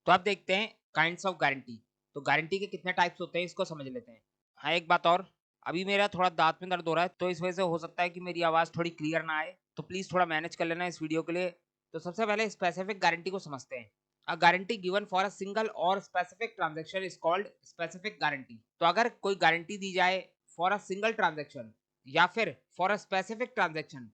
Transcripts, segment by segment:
तो आप देखते हैं काइंड्स ऑफ गारंटी। तो गारंटी के कितने टाइप्स होते हैं इसको समझ लेते हैं। हाँ, एक बात और, अभी मेरा थोड़ा दांत में दर्द हो रहा है तो इस वजह से हो सकता है कि मेरी आवाज़ थोड़ी क्लियर ना आए, तो प्लीज़ थोड़ा मैनेज कर लेना इस वीडियो के लिए। तो सबसे पहले स्पेसिफिक गारंटी को समझते हैं। A guarantee given for a single और specific transaction is called specific guarantee. तो अगर कोई गारंटी दी जाए फॉर अ सिंगल ट्रांजैक्शन या फिर फॉर अ स्पेसिफिक ट्रांजैक्शन,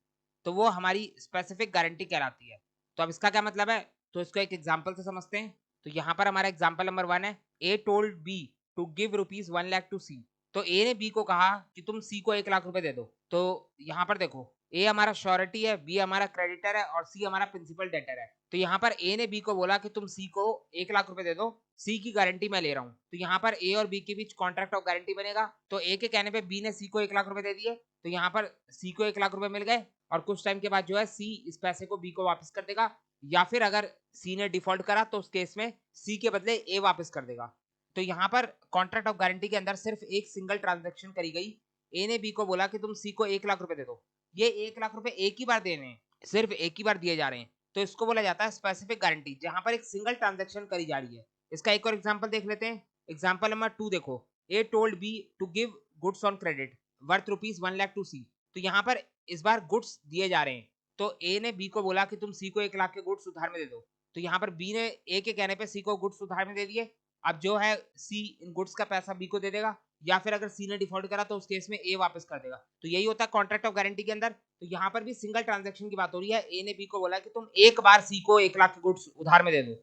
तो वो हमारी स्पेसिफिक गारंटी कहलाती है। तो अब इसका क्या मतलब है, तो इसको एक एग्जांपल से समझते हैं। तो यहाँ पर हमारा एग्जाम्पल नंबर 1 है, A told B to give ₹1 lakh to C. तो ए ने बी को कहा कि तुम सी को 1 लाख रुपए दे दो। तो यहाँ पर देखो, ए हमारा श्योरिटी है, बी हमारा क्रेडिटर है और सी हमारा प्रिंसिपल डेटर है। तो यहाँ पर ए ने बी को बोला कि तुम सी को 1 लाख रुपए दे दो, सी की गारंटी मैं ले रहा हूँ। तो यहाँ पर ए और बी के बीच कॉन्ट्रैक्ट ऑफ गारंटी बनेगा। तो ए के कहने पे बी ने सी को 1 लाख रुपए दे दिए, तो यहाँ पर सी को 1 लाख रुपए मिल गए और कुछ टाइम के बाद जो है सी इस पैसे को बी को वापस कर देगा, या फिर अगर सी ने डिफॉल्ट करा तो उस केस में सी के बदले ए वापस कर देगा। तो यहाँ पर कॉन्ट्रैक्ट ऑफ गारंटी के अंदर सिर्फ एक सिंगल ट्रांजैक्शन करी गई। ए ने बी को बोला कि तुम सी को 1 लाख रुपए दे दो। ये 1 लाख रुपए एक ही बार देने हैं, सिर्फ एक ही बार दिए जा रहे हैं। तो इसको बोला जाता है स्पेसिफिक गारंटी, जहां पर एक सिंगल ट्रांजैक्शन करी जा रही है। इसका एक और एग्जांपल देख लेते हैं। एग्जांपल नंबर 2 देखो, A told B to give goods on credit worth ₹1 lakh to C. तो यहाँ पर इस बार गुड्स दिए जा रहे हैं। तो ए ने बी को बोला कि तुम सी को 1 लाख के गुड्स उधार में दे दो। तो यहाँ पर बी ने ए के कहने पे सी को गुड्स उधार में दे दिए। अब जो है सी इन गुड्स का पैसा बी को दे देगा, या फिर अगर सी ने डिफॉल्ट करा तो उस केस में ए वापस कर देगा। तो यही होता है कॉन्ट्रैक्ट ऑफ गारंटी के अंदर। तो यहाँ पर भी सिंगल ट्रांजैक्शन की बात हो रही है। ए ने बी को बोला कि तुम एक बार सी को 1 लाख के गुड्स उधार में दे दो।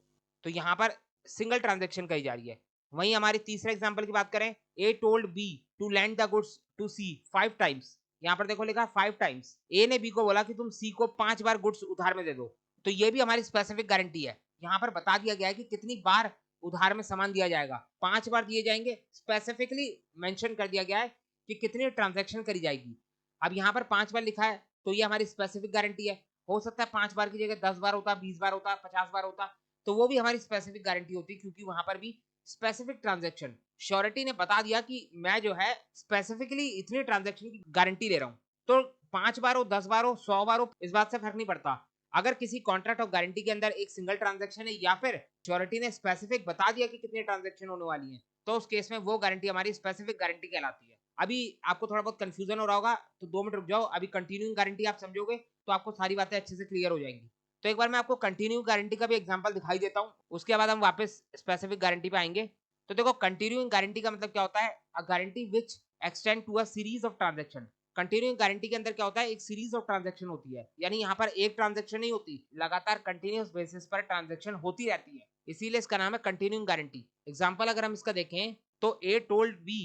तो यहाँ पर सिंगल ट्रांजैक्शन कही जा रही है। वहीं हमारी तीसरे एग्जाम्पल की बात करें, A told B to lend the goods to C 5 times. यहाँ पर देखो लिखा 5 टाइम्स। ए ने बी को बोला कि तुम सी को 5 बार गुड्स उधार में दे दो। तो ये भी हमारी स्पेसिफिक गारंटी है। यहाँ पर बता दिया गया है कि कितनी बार उधार में सामान दिया जाएगा, 5 बार दिए जाएंगे। स्पेसिफिकली मेंशन कर दिया गया है कि कितनी ट्रांजैक्शन करी जाएगी। अब यहाँ पर 5 बार लिखा है तो ये हमारी स्पेसिफिक गारंटी है। हो सकता है 5 बार की जगह 10 बार होता, 20 बार होता, 50 बार होता, तो वो भी हमारी स्पेसिफिक गारंटी होती, क्योंकि वहां पर भी स्पेसिफिक ट्रांजैक्शन, श्योरिटी ने बता दिया कि मैं जो है स्पेसिफिकली इतनी ट्रांजैक्शन की गारंटी ले रहा हूँ। तो 5 बार हो, 10 बार हो, 100 बार हो, इस बात से फर्क नहीं पड़ता। अगर किसी कॉन्ट्रैक्ट ऑफ गारंटी के अंदर एक सिंगल ट्रांजैक्शन है या फिर श्योरिटी ने स्पेसिफिक बता दिया कि कितनी ट्रांजैक्शन होने वाली है, तो उस केस में वो गारंटी हमारी स्पेसिफिक गारंटी कहलाती है। अभी आपको थोड़ा बहुत कंफ्यूजन हो रहा होगा, तो 2 मिनट रुक जाओ, अभी कंटिन्यूइंग गारंटी आप समझोगे तो आपको सारी बातें अच्छे से क्लियर हो जाएंगी। तो एक बार मैं आपको कंटिन्यू गारंटी का भी एग्जांपल दिखाई देता हूँ, उसके बाद हम वापस स्पेसिफिक गारंटी पे आएंगे। तो देखो, कंटिन्यूइंग गारंटी का मतलब क्या होता है, a guarantee which extend to a series of transaction. Continuing guarantee के अंदर क्या होता है, एक सीरीज ऑफ ट्रांजैक्शन होती है, यानी यहाँ पर एक ट्रांजैक्शन नहीं होती, लगातार कंटिन्यूअस बेसिस पर ट्रांजैक्शन होती रहती है, इसीलिए इसका नाम है कंटिन्यूइंग गारंटी। एग्जांपल अगर हम इसका देखें, तो A told B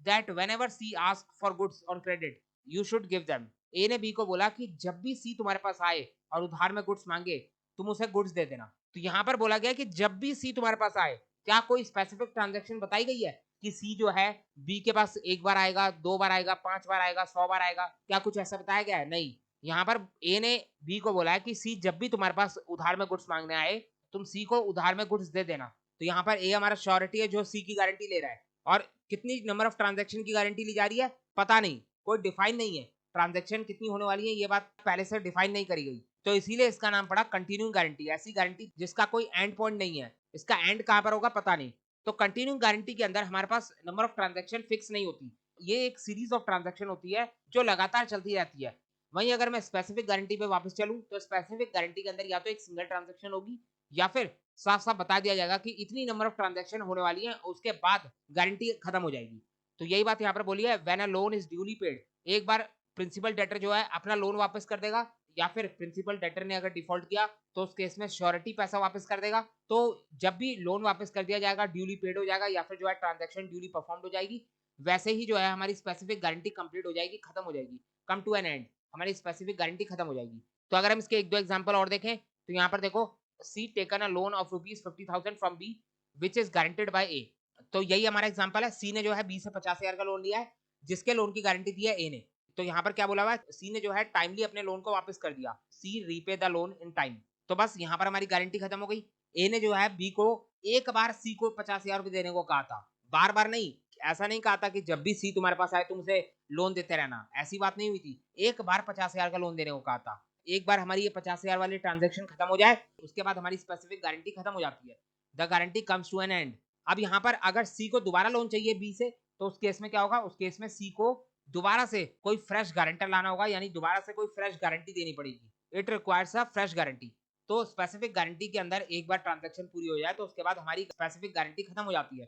that whenever C ask for goods on credit you should give them. A ने बी को बोला कि जब भी सी तुम्हारे पास आए और उधार में गुड्स मांगे, तुम उसे गुड्स दे देना। तो यहाँ पर बोला गया कि जब भी सी तुम्हारे पास आए, क्या कोई स्पेसिफिक ट्रांजैक्शन बताई गई है कि सी जो है बी के पास 1 बार आएगा, 2 बार आएगा, 5 बार आएगा, 100 बार आएगा? क्या कुछ ऐसा बताया गया है? नहीं। यहाँ पर ए ने बी को बोला है कि सी जब भी तुम्हारे पास उधार में गुड्स मांगने आए, तुम सी को उधार में गुड्स दे देना। तो यहाँ पर ए हमारा श्योरिटी है जो सी की गारंटी ले रहा है, और कितनी नंबर ऑफ ट्रांजैक्शन की गारंटी ली जा रही है पता नहीं, कोई डिफाइन नहीं है। ट्रांजैक्शन कितनी होने वाली है ये बात पहले से डिफाइन नहीं करी गई, तो इसीलिए इसका नाम पड़ा कंटिन्यूइंग गारंटी। ऐसी गारंटी जिसका कोई एंड पॉइंट नहीं है, इसका एंड कहां पर होगा पता नहीं। तो कंटिन्यूइंग गारंटी के अंदर हमारे पास नंबर ऑफ ट्रांजैक्शन फिक्स नहीं होती, ये एक सीरीज ऑफ ट्रांजैक्शन होती है जो लगातार चलती रहती है। वहीं अगर मैं स्पेसिफिक गारंटी पे वापस चलूं, तो स्पेसिफिक गारंटी के अंदर या तो एक सिंगल ट्रांजैक्शन होगी, या फिर साफ साफ बता दिया जाएगा कि इतनी नंबर ऑफ ट्रांजैक्शन होने वाली है, उसके बाद गारंटी खत्म हो जाएगी। तो यही बात यहाँ पर बोली है, when a loan is duly paid. एक बार प्रिंसिपल डेटर जो है अपना लोन वापस कर देगा, या फिर प्रिंसिपल डेटर ने अगर डिफॉल्ट किया तो उस केस में श्योरिटी पैसा वापस कर देगा। तो जब भी लोन वापस कर दिया जाएगा, ड्यूली पेड हो जाएगा, या फिर जो है ट्रांजैक्शन ड्यूली परफॉर्म्ड हो जाएगी, वैसे ही जो है हमारी स्पेसिफिक गारंटी कंप्लीट हो जाएगी, खत्म हो जाएगी, कम टू एन एंड, हमारी स्पेसिफिक गारंटी खत्म हो जाएगी। तो अगर हम इसके एक दो एग्जांपल और देखें, तो यहाँ पर देखो, C taken a loan of ₹50,000 from B which is guaranteed by A. तो यही हमारा एग्जांपल है, सी ने जो है बी से 50,000 का लोन लिया है, जिसके लोन की गारंटी दी है ए ने। तो यहाँ पर क्या बोला हुआ है, सी ने जो है टाइमली अपने लोन को वापस कर दिया, C repay the loan in time. तो बस यहाँ पर हमारी गारंटी खत्म हो गई। ए ने जो है बी को एक बार सी को 50,000 रुपए देने को कहा था, बार बार नहीं। ऐसा नहीं कहा था कि जब भी सी तुम्हारे पास आए तुम उसे लोन देते रहना, ऐसी बात नहीं हुई थी। एक बार 50,000 का लोन देने को कहा था। एक बार हमारी ये 50,000 वाली ट्रांजेक्शन खत्म हो जाए, उसके बाद हमारी स्पेसिफिक गारंटी खत्म हो जाती है। The guarantee comes to an end. अब यहाँ पर अगर सी को दोबारा लोन चाहिए बी से, तो उस केस में क्या होगा, उस केस में सी को दोबारा से कोई फ्रेश गारंटर लाना होगा, यानी दोबारा से कोई फ्रेश गारंटी देनी पड़ेगी। It requires a fresh guarantee. तो स्पेसिफिक गारंटी के अंदर एक बार ट्रांजैक्शन पूरी हो जाए तो उसके बाद हमारी स्पेसिफिक गारंटी खत्म हो जाती है।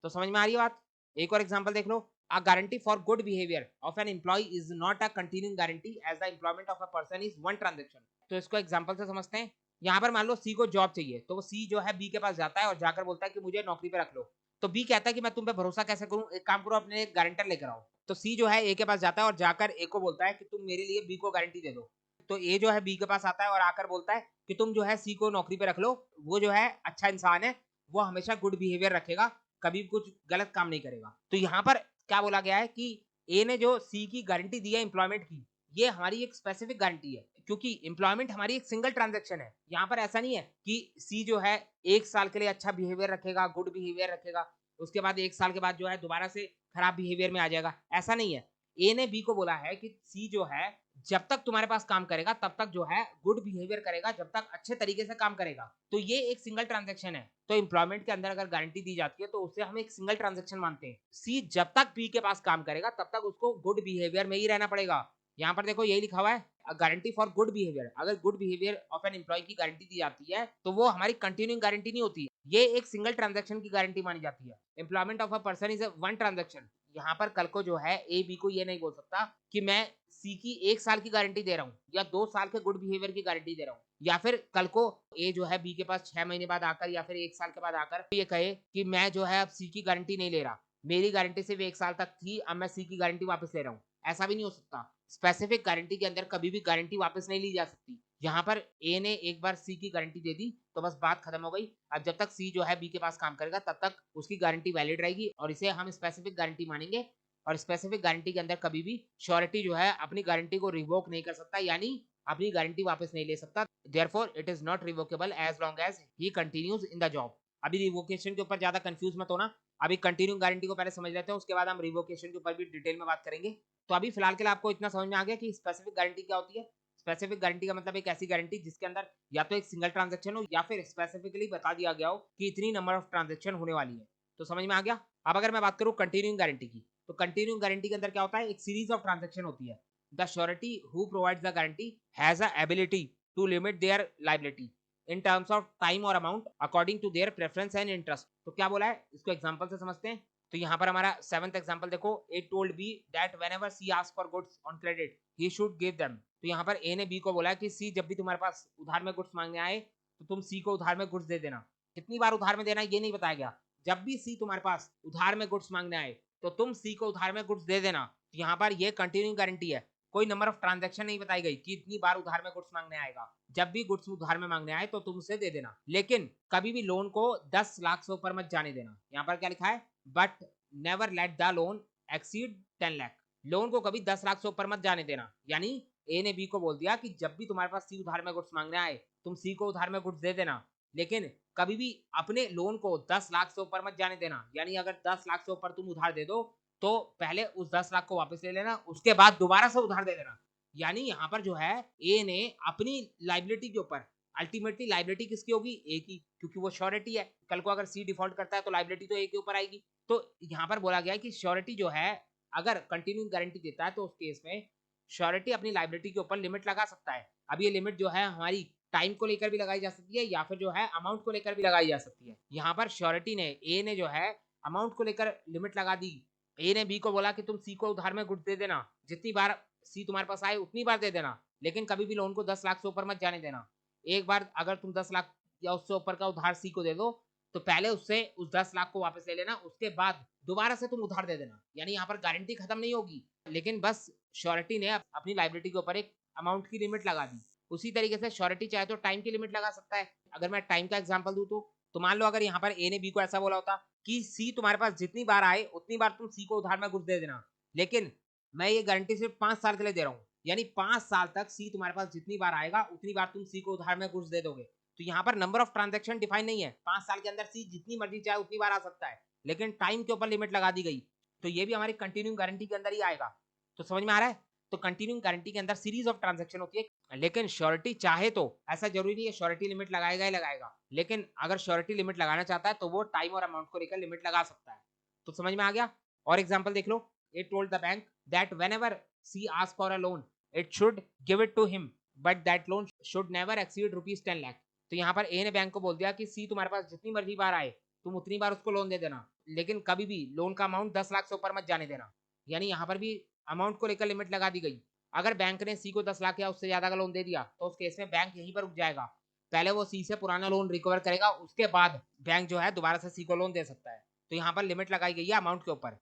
तो समझ में आ रही है बात। एक और एग्जांपल देख लो। A guarantee for good behaviour of an employee is not a continuing guarantee as the employment of a person is one transaction. तो इसको एग्जांपल से समझते हैं। यहाँ पर मान लो सी को जॉब चाहिए, तो वो सी जो है बी के पास जाता है और जाकर बोलता है कि मुझे नौकरी पे रख लो। तो बी कहता है कि मैं तुम पे भरोसा कैसे करूं, एक काम करो अपने एक गारंटर लेकर आओ। तो सी जो है ए के पास जाता है और जाकर ए को बोलता है कि तुम मेरे लिए बी को गारंटी दे दो। तो ए जो है बी के पास आता है और आकर बोलता है कि तुम जो है सी को नौकरी पे रख लो, वो जो है अच्छा इंसान है, वो हमेशा गुड बिहेवियर रखेगा, कभी कुछ गलत काम नहीं करेगा। तो यहाँ पर क्या बोला गया है कि ए ने जो सी की गारंटी दी है एम्प्लॉयमेंट की, ये हमारी एक स्पेसिफिक गारंटी है, क्योंकि एम्प्लॉयमेंट हमारी एक सिंगल ट्रांजैक्शन है। यहाँ पर ऐसा नहीं है कि सी जो है 1 साल के लिए अच्छा बिहेवियर रखेगा, गुड बिहेवियर रखेगा, उसके बाद 1 साल के बाद जो है दोबारा से खराब बिहेवियर में आ जाएगा, ऐसा नहीं है। ए ने बी को बोला है कि सी जो है जब तक तुम्हारे पास काम करेगा तब तक जो है गुड बिहेवियर करेगा, जब तक अच्छे तरीके से काम करेगा। तो ये एक सिंगल ट्रांजैक्शन है। तो एम्प्लॉयमेंट के अंदर अगर गारंटी दी जाती है तो उसे हम एक सिंगल ट्रांजैक्शन मानते हैं। सी जब तक बी के पास काम करेगा तब तक उसको गुड बिहेवियर में ही रहना पड़ेगा। यहाँ पर देखो यही लिखा हुआ है, गारंटी फॉर गुड बिहेवियर। अगर good behaviour of an employ की गारंटी दी जाती है तो वो हमारी कंटिन्यूइंग गारंटी नहीं होती, ये एक सिंगल ट्रांजैक्शन की गारंटी मानी जाती है। Employment of a person is one transaction. यहाँ पर कल को जो है ए बी को ये नहीं बोल सकता कि मैं सी की 1 साल की गारंटी दे रहा हूँ या 2 साल के गुड बिहेवियर की गारंटी दे रहा हूँ, या फिर कल को ए जो है बी के पास 6 महीने बाद आकर या फिर 1 साल के बाद आकर ये कहे कि मैं जो है अब सी की गारंटी नहीं ले रहा, मेरी गारंटी सिर्फ 1 साल तक थी, अब मैं सी की गारंटी वापस ले रहा हूँ। ऐसा भी नहीं हो सकता। स्पेसिफिक गारंटी के अंदर कभी भी गारंटी वापस नहीं ली जा सकती। यहाँ पर ए ने एक बार सी की गारंटी दे दी तो बस बात खत्म हो गई। अब जब तक सी जो है बी के पास काम करेगा तब तक उसकी गारंटी वैलिड रहेगी और इसे हम स्पेसिफिक गारंटी मानेंगे। और स्पेसिफिक गारंटी के अंदर कभी भी श्योरिटी जो है अपनी गारंटी को रिवोक नहीं कर सकता, यानी अपनी गारंटी वापस नहीं ले सकता। Therefore it is not revocable as long as he continues in the job. अभी रिवोकेशन के ऊपर ज्यादा कंफ्यूज मत होना, अभी कंटिन्यू गारंटी को पहले समझ लेते हैं, उसके बाद हम रिवोकेशन के ऊपर भी डिटेल में बात करेंगे। तो अभी फिलहाल के लिए आपको इतना समझ में आ गया कि स्पेसिफिक गारंटी क्या होती है। स्पेसिफिक गारंटी का मतलब एक ऐसी गारंटी जिसके अंदर या तो एक सिंगल ट्रांजैक्शन हो या फिर स्पेसिफिकली बता दिया गया हो कि इतनी नंबर ऑफ ट्रांजैक्शन होने वाली है। तो समझ में आ गया। अब अगर मैं बात करूं कंटिन्यूइंग गारंटी की, तो कंटिन्यूइंग गारंटी के अंदर क्या होता है, एक सीरीज ऑफ ट्रांजैक्शन होती है। The surety who provides the guarantee has a ability to limit their liability in terms of time और amount according to their preference and interest. तो क्या बोला है, इसको एग्जांपल से समझते हैं। तो यहाँ पर हमारा 7th एग्जांपल देखो, A told B that whenever C asks for goods on credit he should give them. तो यहाँ पर ए ने बी को बोला है कि सी जब भी तुम्हारे पास उधार में गुड्स मांगने आए तो तुम सी को उधार में गुड्स दे देना। कितनी बार उधार में देना ये नहीं बताया गया, जब भी सी तुम्हारे पास उधार में गुड्स मांगने आए तो तुम सी को उधार में गुड्स दे देना। तो यहाँ पर ये कंटिन्यूइंग गारंटी है, कोई नंबर ऑफ ट्रांजैक्शन नहीं बताई गई कि इतनी बार उधार में गुड्स मांगने आएगा। जब भी गुड्स उधार में मांगने आए तो तुम उसे दे देना, लेकिन कभी भी लोन को 10 लाख से ऊपर मत जाने देना। यहाँ पर क्या लिखा है, but never let the loan exceed 10 lakh. Loan को कभी 10 लाख से ऊपर मत जाने देना, यानी ए ने बी को बोल दिया कि जब भी तुम्हारे पास सी उधार में गुड्स मांगने आए तुम सी को उधार में गुड्स दे देना, लेकिन कभी भी अपने लोन को 10 लाख से ऊपर मत जाने देना। यानी अगर 10 लाख से ऊपर तुम उधार दे दो तो पहले उस 10 लाख को वापस ले लेना, उसके बाद दोबारा से उधार दे देना। यानी यहाँ पर जो है ए ने अपनी लाइबिलिटी के ऊपर, अल्टीमेटली लाइबिलिटी किसकी होगी, ए की, क्योंकि वो श्योरिटी है। कल को अगर सी डिफॉल्ट करता है तो लाइबिलिटी तो ए के ऊपर आएगी। तो यहाँ पर बोला गया है कि श्योरिटी जो है अगर कंटिन्यूइंग गारंटी देता है तो उस केस में श्योरिटी अपनी लाइबिलिटी के ऊपर लिमिट लगा सकता है। अब ये लिमिट जो है हमारी टाइम को लेकर भी लगाई जा सकती है या फिर जो है अमाउंट को लेकर भी लगाई जा सकती है। यहाँ पर श्योरिटी ने, ए ने जो है अमाउंट को लेकर लिमिट लगा दी। ए ने बी को बोला कि तुम सी को उधार में गुड्स दे देना, जितनी बार सी तुम्हारे पास आए उतनी बार दे देना, लेकिन कभी भी लोन को 10 लाख से ऊपर मत जाने देना। एक बार अगर तुम 10 लाख या उससे ऊपर का उधार सी को दे दो तो पहले उससे उस 10 लाख को वापस ले लेना, उसके बाद दोबारा से तुम उधार दे देना। यानी यहाँ पर गारंटी खत्म नहीं होगी, लेकिन बस श्योरिटी ने अपनी लाइबिलिटी के ऊपर एक अमाउंट की लिमिट लगा दी। उसी तरीके से श्योरिटी चाहे तो टाइम की लिमिट लगा सकता है। अगर मैं टाइम का एग्जांपल दूं तो मान लो अगर यहाँ पर ए ने बी को ऐसा बोला होता कि सी तुम्हारे पास जितनी बार आए उतनी बार तुम सी को उधार में गुड्स दे देना, लेकिन मैं ये गारंटी सिर्फ 5 साल के लिए दे रहा हूँ, यानी 5 साल तक सी तुम्हारे पास जितनी बार आएगा उतनी बार तुम सी को उधार में गुड्स दे दोगे। तो यहाँ पर नंबर ऑफ ट्रांजैक्शन डिफाइन नहीं है, 5 साल के अंदर सी जितनी मर्जी चाहे उतनी बार आ सकता है, लेकिन टाइम के ऊपर लिमिट लगा दी गई। तो ये भी हमारी कंटिन्यूइंग गारंटी के अंदर ही आएगा। तो समझ में आ रहा है। तो कंटिन्यूइंग गारंटी के अंदर सीरीज ऑफ ट्रांजैक्शन होती है। लेकिन श्योरिटी चाहे तो ऐसा जरूरी नहीं है श्योरिटी लिमिट लगाएगा ही लगाएगा, लेकिन अगर श्योरिटी लिमिट लगाना चाहता है तो वो टाइम और अमाउंट को लेकर लिमिट लगा सकता है। तो समझ में आ गया। और एग्जांपल देख लो, it told the bank that whenever C ask for a loan it should give it to him but that loan should never exceed ₹10 lakh. तो यहाँ पर ए ने बैंक को बोल दिया कि सी तुम्हारे पास जितनी मर्जी बार आए तुम उतनी बार उसको लोन दे देना, लेकिन कभी भी लोन का अमाउंट 10 लाख से ऊपर मत जाने देना। यानी यहाँ पर भी अमाउंट को लेकर लिमिट लगा दी गई। अगर बैंक ने सी को 10 लाख या उससे ज्यादा का लोन दे दिया तो उस केस में बैंक यहीं पर रुक जाएगा। पहले वो सी से पुराना लोन रिकवर करेगा, उसके बाद बैंक जो है दोबारा से सी को लोन दे सकता है। तो यहाँ पर लिमिट लगाई गई है अमाउंट के ऊपर।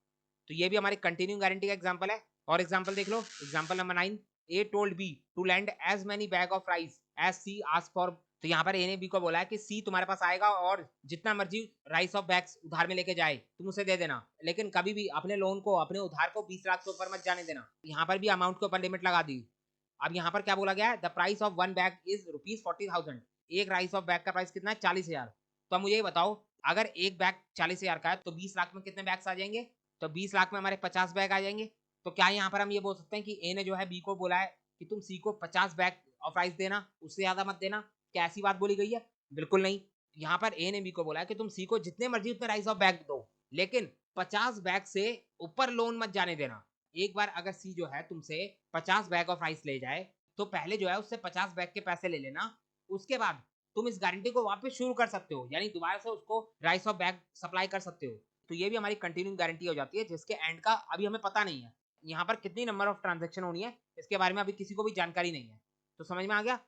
तो ये भी हमारी कंटिन्यू गारंटी का एग्जांपल है। और एग्जांपल देख लो, example number 9, A told B to lend as many bag of rice as C ask for. तो यहाँ पर ए ने बी को बोला है कि सी तुम्हारे पास आएगा और जितना मर्जी राइस ऑफ बैग्स उधार में लेके जाए तुम उसे दे देना, लेकिन कभी भी अपने लोन को अपने उधार को 20 लाख से ऊपर मत जाने देना। यहाँ पर भी अमाउंट के ऊपर लिमिट लगा दी। अब यहाँ पर क्या बोला गया है, the price of one bag is ₹40,000। एक राइस ऑफ बैग का प्राइस कितना है, 40,000। तो अब मुझे ये बताओ, अगर एक बैग 40,000 का है तो 20 लाख में कितने बैग्स आ जाएंगे, तो 20 लाख में हमारे 50 बैग आ जाएंगे। तो क्या यहाँ पर हम ये बोल सकते हैं कि ए ने जो है बी को बोला है कि तुम सी को 50 बैग ऑफ राइस देना, उससे ज्यादा मत देना? क्या ऐसी बात बोली गई है? बिल्कुल नहीं। यहाँ पर ए ने बी को बोला है कि तुम सी को जितने मर्जी उतने राइस ऑफ बैग दो, लेकिन 50 बैग से ऊपर लोन मत जाने देना। एक बार अगर सी जो है तुमसे 50 बैग ऑफ राइस ले जाए तो पहले जो है उससे 50 बैग के पैसे ले लेना, उसके बाद तुम इस गारंटी को वापस शुरू कर सकते हो, यानी दोबारा से उसको राइस ऑफ बैग सप्लाई कर सकते हो। तो ये भी हमारी कंटिन्यूइंग गारंटी हो जाती है, जिसके एंड का अभी हमें पता नहीं है। यहाँ पर कितनी नंबर ऑफ ट्रांजेक्शन होनी है इसके बारे में अभी किसी को भी जानकारी नहीं है। तो समझ में आ गया।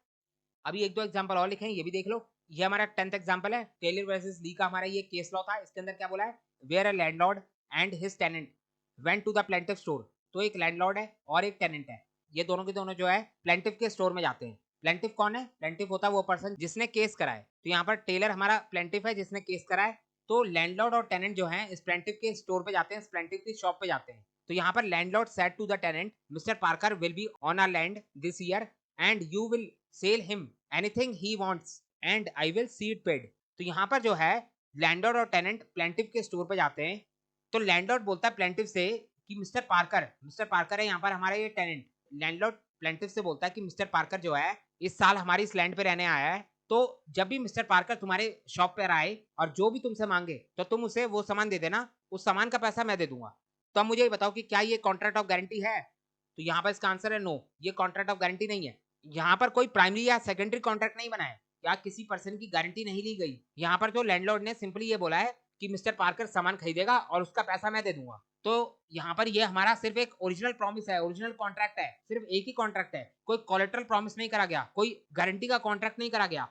अभी एक दो एग्जांपल और लिखे हैं, ये भी देख लो। ये हमारा 10th एग्जांपल है, टेलर वर्सेस ली का। हमारा ये केस लॉ था। इसके अंदर क्या बोला है, where a landlord and his tenant went to the plaintiff store. तो एक लैंडलॉर्ड है और एक टेनेंट है, ये दोनों के दोनों जो है प्लेंटिफ के स्टोर में जाते हैं। प्लेंटिफ कौन है? प्लेंटिफ होता है वो पर्सन जिसने केस करा है। तो यहाँ पर टेलर हमारा प्लेंटिफ है जिसने केस करा है। तो लैंडलॉर्ड और टेनेंट जो है इस प्लेंटिफ के स्टोर पे जाते हैं, इस प्लेंटिफ की शॉप पे जाते हैं। तो यहाँ पर landlord said to the tenant, mister Parker will be on our land this year and you will sell him anything he wants and I will see it paid. तो यहाँ पर जो है लैंडलॉर्ड और टेनेंट प्लेंटिफ के store पे जाते हैं। तो लैंडलॉर्ड बोलता है प्लेंटिफ से कि मिस्टर पार्कर है यहाँ पर हमारा ये टेनेंट। लैंडलॉर्ड प्लेंटिफ से बोलता है कि मिस्टर पार्कर जो है इस साल हमारी इस लैंड पे रहने आया है, तो जब भी मिस्टर पार्कर तुम्हारे शॉप पर आए और जो भी तुमसे मांगे तो तुम उसे वो सामान दे देना, उस सामान का पैसा मैं दे दूंगा। तो अब मुझे ये बताओ कि क्या ये कॉन्ट्रैक्ट ऑफ गारंटी है? तो यहाँ पर इसका आंसर है नो, ये कॉन्ट्रैक्ट ऑफ गारंटी नहीं है। यहाँ पर कोई प्राइमरी या सेकेंडरी कॉन्ट्रैक्ट नहीं बना है या किसी पर्सन की गारंटी नहीं ली गई। यहाँ पर जो लैंडलॉर्ड ने सिंपली ये बोला है कि मिस्टर पार्कर सामान खरीदेगा और उसका पैसा मैं दे दूंगा। तो यहाँ पर ये हमारा सिर्फ एक ओरिजिनल प्रॉमिस है, ओरिजिनल कॉन्ट्रैक्ट है, सिर्फ एक ही कॉन्ट्रैक्ट है। कोई कोलेटरल प्रॉमिस नहीं करा गया, कोई गारंटी का कॉन्ट्रैक्ट नहीं करा गया।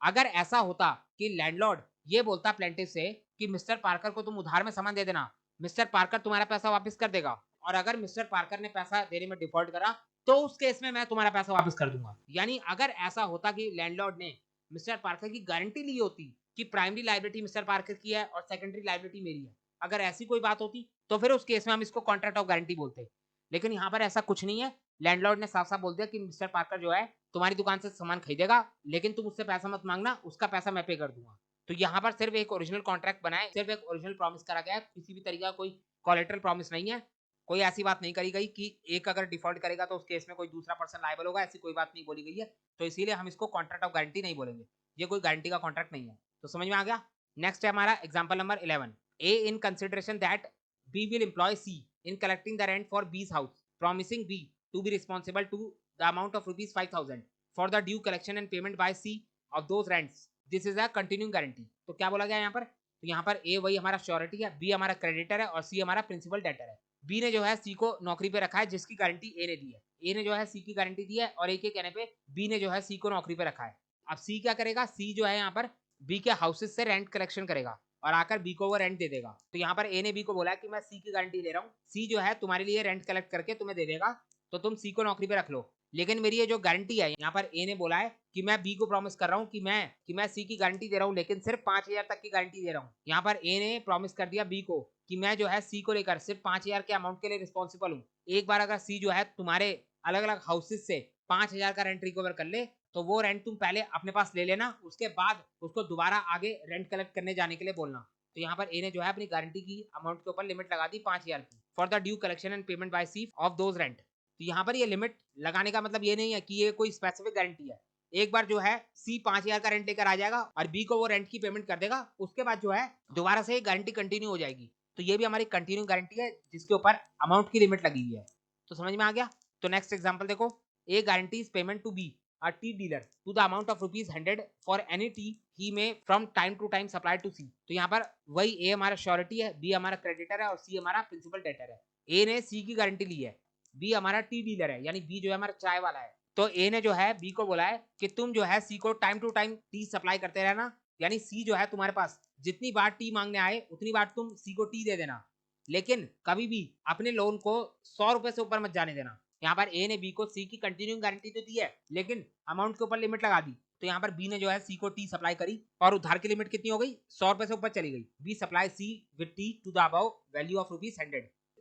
अगर ऐसा होता कि लैंडलॉर्ड ये बोलता प्लेंटिफ से कि मिस्टर पार्कर को तुम उधार में सामान दे देना, मिस्टर पार्कर तुम्हारा पैसा वापस कर देगा, और अगर मिस्टर पार्कर ने पैसा देने में डिफॉल्ट करा तो उस केस में मैं तुम्हारा पैसा वापस कर दूंगा। यानी अगर ऐसा होता कि लैंडलॉर्ड ने मिस्टर पार्कर की गारंटी ली होती कि प्राइमरी लायबिलिटी मिस्टर पार्कर की है और सेकेंडरी लायबिलिटी मेरी है, अगर ऐसी कोई बात होती तो फिर उस केस में हम इसको कॉन्ट्रैक्ट ऑफ गारंटी बोलते। लेकिन यहाँ पर ऐसा कुछ नहीं है। लैंडलॉर्ड ने साफ साफ बोल दिया कि मिस्टर पार्कर जो है तुम्हारी दुकान से सामान खरीदेगा, लेकिन तुम उससे पैसा मत मांगना, उसका पैसा मैं पे कर दूंगा। तो यहाँ पर सिर्फ एक ओरिजिनल कॉन्ट्रैक्ट बना है, सिर्फ एक ओरिजिनल प्रॉमिस करा गया है, किसी भी तरीका कोई कोलेटरल प्रॉमिस नहीं है। कोई ऐसी बात नहीं करी गई कि एक अगर डिफॉल्ट करेगा तो उस केस में कोई दूसरा पर्सन लायबल होगा, ऐसी कोई बात नहीं बोली गई है। तो इसीलिए हम इसको कॉन्ट्रैक्ट ऑफ गारंटी नहीं बोलेंगे, ये कोई गारंटी का कॉन्ट्रैक्ट नहीं है। तो समझ में आ गया। नेक्स्ट है हमारा example number 11, A in consideration that B will employ C in collecting the rent for B's house, promising B to be responsible to the amount of ₹5,000 for the due collection and payment by C of those rents. This is a continuing guarantee. तो क्या बोला गया यहाँ पर? तो यहाँ पर A वही हमारा श्योरिटी है, B हमारा क्रेडिटर है और C हमारा प्रिंसिपल डेटर है। B ने जो है C को नौकरी पे रखा है जिसकी गारंटी A ने दी है। A ने जो है C की गारंटी दी है और A के कहने पे B ने जो है C को नौकरी पे रखा है। अब C क्या करेगा? C जो है यहाँ पर B के हाउसेस से रेंट कलेक्शन करेगा और आकर बी को वो रेंट दे देगा। तो यहाँ पर ए ने बी को बोला कि मैं सी की गारंटी ले रहा हूँ, सी जो है तुम्हारे लिए रेंट कलेक्ट करके तुम्हें दे देगा, तो तुम सी को नौकरी पे रख लो। लेकिन मेरी ये जो गारंटी है, यहाँ पर ए ने बोला है कि मैं बी को प्रॉमिस कर रहा हूँ कि मैं सी की गारंटी दे रहा हूँ, लेकिन सिर्फ 5,000 तक की गारंटी दे रहा हूँ। यहाँ पर ए ने प्रॉमिस कर दिया बी को कि मैं जो है सी को लेकर सिर्फ 5,000 के अमाउंट के लिए रिस्पॉन्सिबल हूँ। एक बार अगर सी जो है तुम्हारे अलग अलग हाउसेस से 5,000 का रेंट रिकवर कर ले तो वो रेंट तुम पहले अपने पास ले लेना, उसके बाद उसको दोबारा आगे रेंट कलेक्ट करने जाने के लिए बोलना। तो यहाँ पर ए ने जो है अपनी गारंटी की अमाउंट के ऊपर लिमिट लगा दी 5,000 की, for the due collection and payment by C of those rent. तो यहाँ पर ये लिमिट लगाने का मतलब ये नहीं है कि ये कोई स्पेसिफिक गारंटी है। एक बार जो है सी 5,000 का रेंट लेकर आ जाएगा और बी को वो रेंट की पेमेंट कर देगा, उसके बाद जो है दोबारा से गारंटी कंटिन्यू हो जाएगी। तो ये भी हमारी कंटिन्यू गारंटी है जिसके ऊपर अमाउंट की लिमिट लगी हुई है। तो समझ में आ गया। तो नेक्स्ट एग्जांपल देखो, A guarantees payment to B a tea dealer to the amount of rupees 100 for any tea he may from time to time supply to C। तो यहाँ पर वही ए हमारा श्योरिटी है, बी हमारा क्रेडिटर है और सी हमारा प्रिंसिपल डेटर है। ए ने सी की गारंटी ली है, बी हमारा टी डीलर है यानी बी जो है हमारा चाय वाला है। तो ए ने जो है बी को बोला है कि तुम जो है सी को time to time tea supply करते रहना, यानी सी जो है तुम्हारे पास जितनी बार टी मांगने आए उतनी बार तुम सी को टी दे देना, लेकिन कभी भी अपने लोन को 100 रुपए से ऊपर मत जाने देना। यहाँ पर ए ने बी को सी की कंटिन्यूइंग गारंटी तो दी है लेकिन अमाउंट के ऊपर लिमिट लगा दी। तो यहाँ पर बी ने जो है सी को टी सप्लाई करी और उधार की लिमिट कितनी हो गई, 100 रुपए से ऊपर चली गई। B supply C with tea to the above value of ₹100।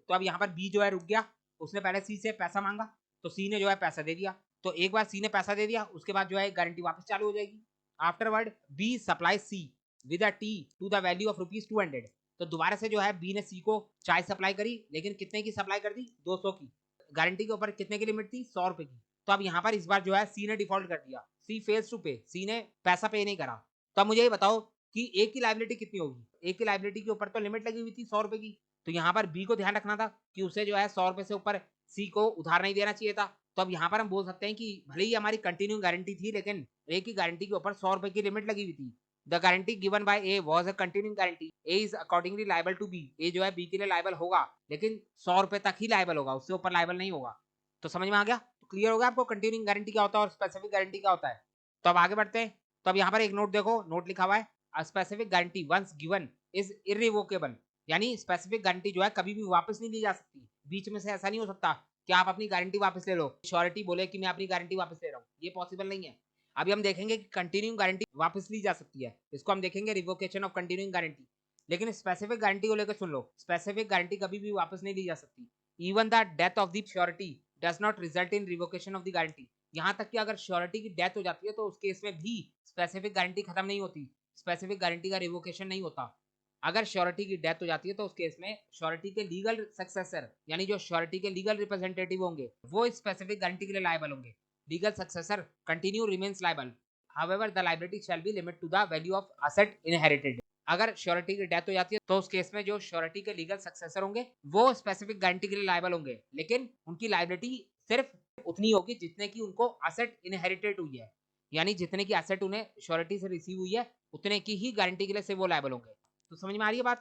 तो अब यहाँ पर बी जो है रुक गया, उसने पहले सी से पैसा मांगा तो सी ने जो है पैसा दे दिया। तो एक बार सी ने पैसा दे दिया उसके बाद जो है गारंटी वापस चालू हो जाएगी। Afterward B supply C with a tea to the value of ₹200। तो दोबारा से जो है बी ने सी को चाय सप्लाई करी, लेकिन कितने की सप्लाई कर दी, 200 की। गारंटी के ऊपर कितने की लिमिट थी, 100 रुपए की। तो अब यहाँ पर इस बार जो है सी ने डिफॉल्ट कर दिया, सी फेल्स टू पे, सी ने पैसा पे नहीं करा। तो अब मुझे ये बताओ कि ए की लायबिलिटी कितनी होगी। ए की लायबिलिटी के ऊपर तो लिमिट लगी हुई थी 100 रुपए की, तो यहाँ पर बी को ध्यान रखना था कि उसे जो है 100 रुपए से ऊपर सी को उधार नहीं देना चाहिए था। तो अब यहाँ पर हम बोल सकते हैं कि भले ही हमारी कंटिन्यू गारंटी थी लेकिन ए की गारंटी के ऊपर 100 रुपए की लिमिट लगी हुई थी। The guarantee given by A was a continuing guarantee, A is accordingly liable to B. A जो है बी के लिए लायबल होगा लेकिन 100 रुपए तक ही लायबल होगा, उससे ऊपर लायबल नहीं होगा। तो समझ में आ गया। तो क्लियर हो गया आपको कंटिन्यूइंग गारंटी क्या होता है और स्पेसिफिक गारंटी क्या होता है। तो अब आगे बढ़ते हैं। तो अब यहाँ पर एक नोट देखो, नोट लिखा हुआ है a specific guarantee once given is irrevocable, यानी स्पेसिफिक गारंटी जो है कभी भी वापस नहीं ली जा सकती। बीच में से ऐसा नहीं हो सकता कि आप अपनी गारंटी वापस ले लो, श्योरिटी बोले कि मैं अपनी गारंटी वापस ले रहा हूँ, ये पॉसिबल नहीं है। अभी हम देखेंगे कि कंटिन्यूइंग गारंटी वापस ली जा सकती है, इसको हम देखेंगे रिवोकेशन ऑफ कंटिन्यूइंग गारंटी। लेकिन स्पेसिफिक गारंटी को लेकर सुन लो, स्पेसिफिक गारंटी कभी भी वापस नहीं ली जा सकती। Even the death of the surety does not result in revocation of the guarantee. यहाँ तक कि अगर श्योरिटी की डेथ हो जाती है तो उस केस में भी स्पेसिफिक गारंटी खत्म नहीं होती, स्पेसिफिक गारंटी का रिवोकेशन नहीं होता। अगर श्योरिटी की डेथ हो जाती है तो उस केस में श्योरिटी के लीगल सक्सेसर यानी जो श्योरिटी के लीगल रिप्रेजेंटेटिव होंगे वो स्पेसिफिक गारंटी के लिए लायबल होंगे। Legal successor continue remains liable, however the liability shall be limit to the value of asset inherited. अगर श्योरिटी की डेथ हो जाती है तो उस केस में जो श्योरिटी के लीगल सक्सेसर होंगे वो स्पेसिफिक गारंटी के लिए लायबल होंगे, लेकिन उनकी लायबिलिटी सिर्फ उतनी होगी जितने की उनको असेट इनहेरिटेड हुई है, यानी जितने की एसेट उन्हें श्योरिटी से रिसीव हुई है उतने की ही गारंटी के लिए से वो लायबल होंगे। तो समझ में आ रही है बात।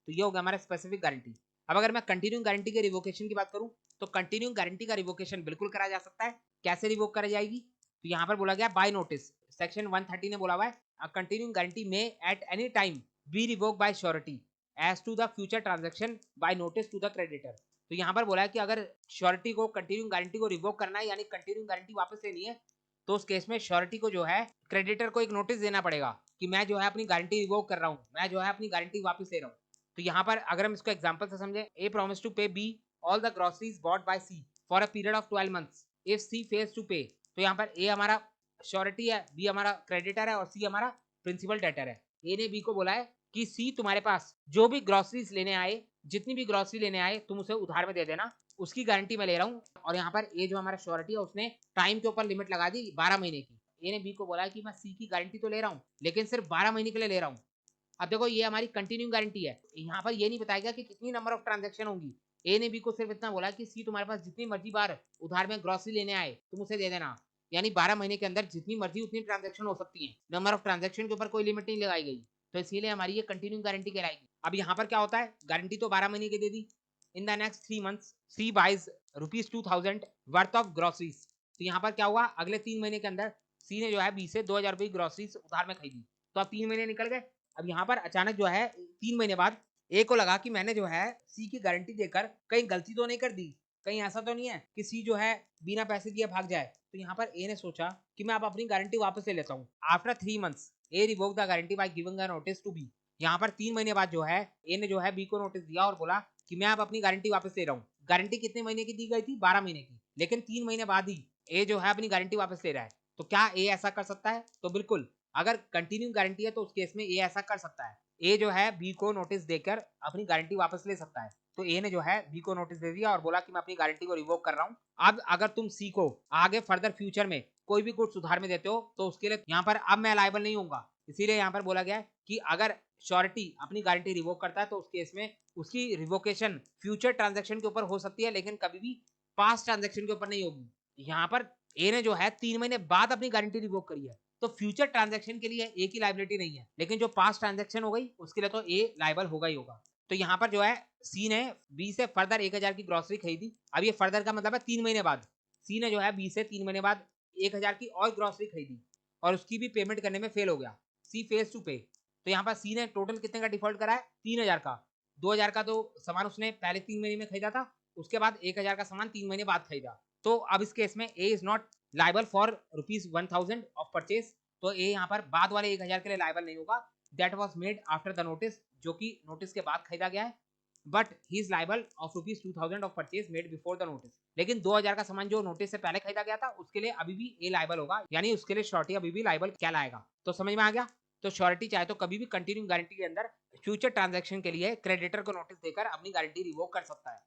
तो ये हो गया हमारा स्पेसिफिक गारंटी। अब अगर मैं कंटिन्यूइंग गारंटी के रिवोकेशन की बात करूं तो कंटिन्यूइंग गारंटी का रिवोकेशन बिल्कुल करा जा सकता है। कैसे रिवोक करा जाएगी, तो यहाँ पर बोला गया बाय नोटिस, सेक्शन 130 ने बोला हुआ है अ कंटिन्यूइंग गारंटी में at any time B revoke by surety as to the future transaction by notice to the creditor. तो यहाँ पर बोला है कि अगर श्योरिटी को कंटिन्यूइंग गारंटी को रिवोक करना है यानी कंटिन्यूइंग गारंटी वापस लेनी है तो उस केस में श्योरिटी को जो है क्रेडिटर को एक नोटिस देना पड़ेगा कि मैं जो है अपनी गारंटी रिवोक कर रहा हूँ, मैं जो है अपनी गारंटी वापस ले रहा हूँ। तो यहाँ पर अगर हम इसको एग्जांपल से समझें, A promise to pay B all the groceries bought by C for a period of 12 months if C fails to pay. तो यहाँ पर ए हमारा श्योरिटी है, बी हमारा क्रेडिटर है और सी हमारा प्रिंसिपल डेटर है। ए ने बी को बोला है कि सी तुम्हारे पास जो भी ग्रोसरीज लेने आए, जितनी भी ग्रोसरी लेने आए तुम उसे उधार में दे देना, उसकी गारंटी मैं ले रहा हूँ। और यहाँ पर ए जो हमारा श्योरिटी है उसने टाइम के ऊपर लिमिट लगा दी 12 महीने की। ए ने बी को बोला है कि मैं सी की गारंटी तो ले रहा हूँ लेकिन सिर्फ 12 महीने के लिए ले रहा हूँ। अब देखो ये हमारी कंटिन्यूइंग गारंटी है, यहाँ पर ये नहीं बताएगा कि कितनी नंबर ऑफ ट्रांजैक्शन होंगी। ए ने बी को सिर्फ इतना बोला कि सी तुम्हारे पास जितनी मर्जी बार उधार में ग्रोसरी लेने आए तुम उसे दे देना, यानी 12 महीने के अंदर जितनी मर्जी उतनी ट्रांजैक्शन हो सकती है, नंबर ऑफ ट्रांजैक्शन के ऊपर कोई लिमिट नहीं लगाई गई। तो इसीलिए हमारी ये कंटिन्यूइंग गारंटी कहलाएगी। अब यहाँ पर क्या होता है, गारंटी तो 12 महीने की दे दी। In the next 3 months C buys ₹2000 worth of groceries. तो यहाँ पर क्या हुआ, अगले 3 महीने के अंदर सी ने जो है बी से 2000 रुपए की ग्रोसरीज उधार में खरीदी। तो अब 3 महीने निकल गए। अब यहाँ पर अचानक जो है 3 महीने बाद ए को लगा कि मैंने जो है सी की गारंटी देकर कहीं गलती तो नहीं कर दी, कहीं ऐसा तो नहीं है कि सी जो है बिना पैसे दिए भाग जाए। तो यहाँ पर ए ने सोचा कि मैं अब अपनी गारंटी वापस ले लेता हूँ। After 3 months a revoke the guarantee by giving a notice to be. यहाँ पर 3 महीने बाद जो है ए ने जो है बी को नोटिस दिया और बोला कि मैं अब अपनी गारंटी वापस ले रहा हूँ। गारंटी कितने महीने की दी गई थी, 12 महीने की, लेकिन 3 महीने बाद ही ए जो है अपनी गारंटी वापस ले रहा है। तो क्या ए ऐसा कर सकता है, तो बिल्कुल। अगर कंटिन्यू गारंटी है तो उस केस में ए ऐसा कर सकता है। ए जो है बी को नोटिस देकर अपनी गारंटी वापस ले सकता है। तो ए ने जो है बी को नोटिस दे दिया और बोला कि मैं अपनी गारंटी को रिवोक कर रहा हूँ। अब अगर तुम सी को आगे फर्दर फ्यूचर में कोई भी गुड्स उधार में देते हो तो उसके लिए यहाँ पर अब मैं लायबल नहीं होऊंगा। इसीलिए यहाँ पर बोला गया है कि अगर श्योरिटी अपनी गारंटी रिवोक करता है तो उस केस में उसकी रिवोकेशन फ्यूचर ट्रांजेक्शन के ऊपर हो सकती है, लेकिन कभी भी पास्ट ट्रांजेक्शन के ऊपर नहीं होगी। यहाँ पर ए ने जो है 3 महीने बाद अपनी गारंटी रिवोक करी है, तो फ्यूचर ट्रांजैक्शन के लिए ए की लायबिलिटी नहीं है, लेकिन जो पास्ट ट्रांजैक्शन हो गई उसके लिए तो ए लायबल होगा ही होगा। तो यहाँ पर जो है सी ने बी से फर्दर 1000 की ग्रोसरी खरीदी। अब ये फर्दर का मतलब है 3 महीने बाद सी ने जो है बी से 3 महीने बाद 1000 की और ग्रोसरी खरीदी और उसकी भी पेमेंट करने में फेल हो गया। सी फेल्स टू पे। तो यहाँ पर सी ने टोटल कितने का डिफॉल्ट करा है? 3000 का। 2000 का तो सामान उसने पहले 3 महीने में खरीदा था, उसके बाद 1000 का सामान 3 महीने बाद खरीदा। तो अब इस केस में A is not liable for ₹1000 of purchase. तो ए यहाँ पर बाद वाले 1000 के लिए लाइबल नहीं होगा। That was made after the notice, जो कि नोटिस के बाद खरीदा गया है। But he is liable of ₹2000 of purchase made before the notice. लेकिन 2000 का सामान जो नोटिस से पहले खरीदा गया था उसके लिए अभी भी ए लाइबल होगा, यानी उसके लिए श्योरिटी अभी भी लाइबल क्या लाएगा। तो समझ में आ गया। तो श्योरिटी चाहे तो कभी भी कंटिन्यूइंग गारंटी के अंदर फ्यूचर ट्रांजैक्शन के लिए क्रेडिटर को नोटिस देकर अपनी गारंटी रिवोक कर सकता है।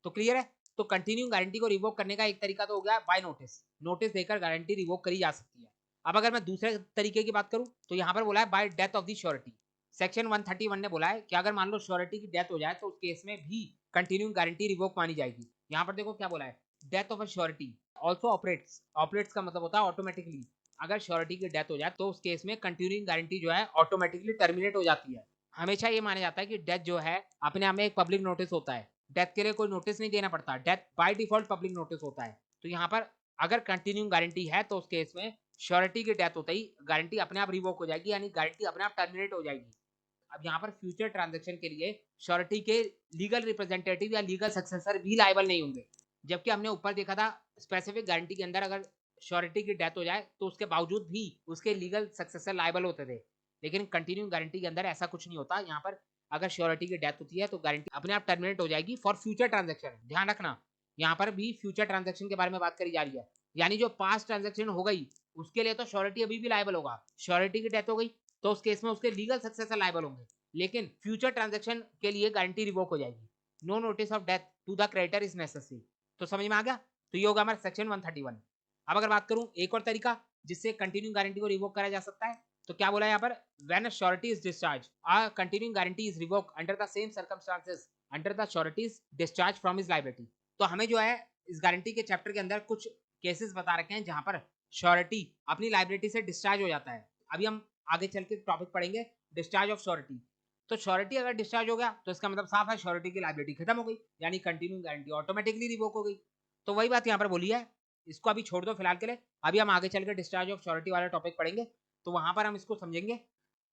तो क्लियर है। तो कंटिन्यूइंग गारंटी को रिवोक करने का एक तरीका तो हो गया बाय नोटिस, नोटिस देकर गारंटी रिवोक करी जा सकती है। अब अगर मैं दूसरे तरीके की बात करूं तो यहाँ पर बोला है bye death of the surety. Section 131 ने बोला है कि अगर मान लो श्योरिटी की डेथ हो जाए तो उस केस में भी कंटिन्यूइंग गारंटी रिवोक मानी जाएगी। यहाँ पर देखो क्या बोला है, death of a surety also operates. Operates का मतलब होता है ऑटोमेटिकली। अगर श्योरिटी की डेथ हो जाए तो उस केस में कंटिन्यूइंग गारंटी जो है ऑटोमेटिकली टर्मिनेट हो जाती है। हमेशा ये माना जाता है कि डेथ जो है अपने आप में एक पब्लिक नोटिस होता है। डेथ के लिए कोई नोटिस नहीं देना पड़ता, death by default public notice होता है। तो यहाँ पर अगर कंटिन्यूइंग गारंटी है तो उस केस में श्योरिटी की डेथ होते ही गारंटी अपने आप रिवोक हो जाएगी, यानी गारंटी अपने आप टर्मिनेट हो जाएगी। अब यहाँ पर फ्यूचर ट्रांजैक्शन के लिए श्योरिटी के लीगल रिप्रेजेंटेटिव या लीगल सक्सेसर भी लायबल नहीं होंगे। जबकि हमने ऊपर देखा था स्पेसिफिक गारंटी के अंदर अगर श्योरिटी की डेथ हो जाए तो उसके बावजूद भी उसके लीगल सक्सेसर लायबल होते थे, लेकिन कंटिन्यूइंग गारंटी के अंदर ऐसा कुछ नहीं होता। यहाँ पर अगर श्योरिटी की डेथ होती है तो गारंटी अपने आप टर्मिनेट हो जाएगी फॉर फ्यूचर ट्रांजैक्शन। ध्यान रखना, यहाँ पर भी फ्यूचर ट्रांजैक्शन के बारे में बात करी जा रही है, यानी जो पास्ट ट्रांजैक्शन हो गई उसके लिए तो श्योरिटी अभी भी लायबल होगा। श्योरिटी की डेथ हो गई तो उस केस में उसके लीगल सक्सेसर लायबल होंगे, लेकिन फ्यूचर ट्रांजैक्शन के लिए गारंटी रिवोक हो जाएगी। No notice of death to the creditor is necessary. तो समझ में आ गया। तो ये होगा हमारा सेक्शन 131। अब अगर बात करूं एक और तरीका जिससे कंटिन्यूइंग गारंटी को रिवोक करा जा सकता है, तो क्या बोला है यहाँ पर, when a surety is discharge a continuing guarantee is revoke under the same circumstances under the surety is discharge from his liability. तो हमें जो है इस गारंटी के चैप्टर के अंदर कुछ केसेस बता रखे हैं जहां पर श्योरिटी अपनी लायबिलिटी से डिस्चार्ज हो जाता है। अभी हम आगे चल के टॉपिक पढ़ेंगे डिस्चार्ज ऑफ श्योरिटी। तो श्योरिटी अगर डिस्चार्ज हो गया तो इसका मतलब साफ है श्योरिटी की लायबिलिटी खत्म हो गई, यानी कंटिन्यूइंग गारंटी ऑटोमेटिकली रिवोक हो गई। तो वही बात यहाँ पर बोली है, इसको अभी छोड़ दो फिलहाल के लिए। अभी हम आगे चल के डिस्चार्ज ऑफ श्योरिटी वाला टॉपिक पढ़ेंगे, तो वहां पर हम इसको समझेंगे।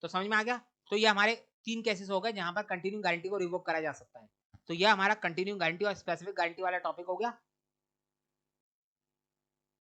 तो समझ में आ गया। तो ये हमारे 3 केसेस हो गए जहां पर कंटिन्यूइंग गारंटी को रिवोक करा जा सकता है। तो यह हमारा कंटिन्यूइंग गारंटी और स्पेसिफिक गारंटी वाला टॉपिक हो गया।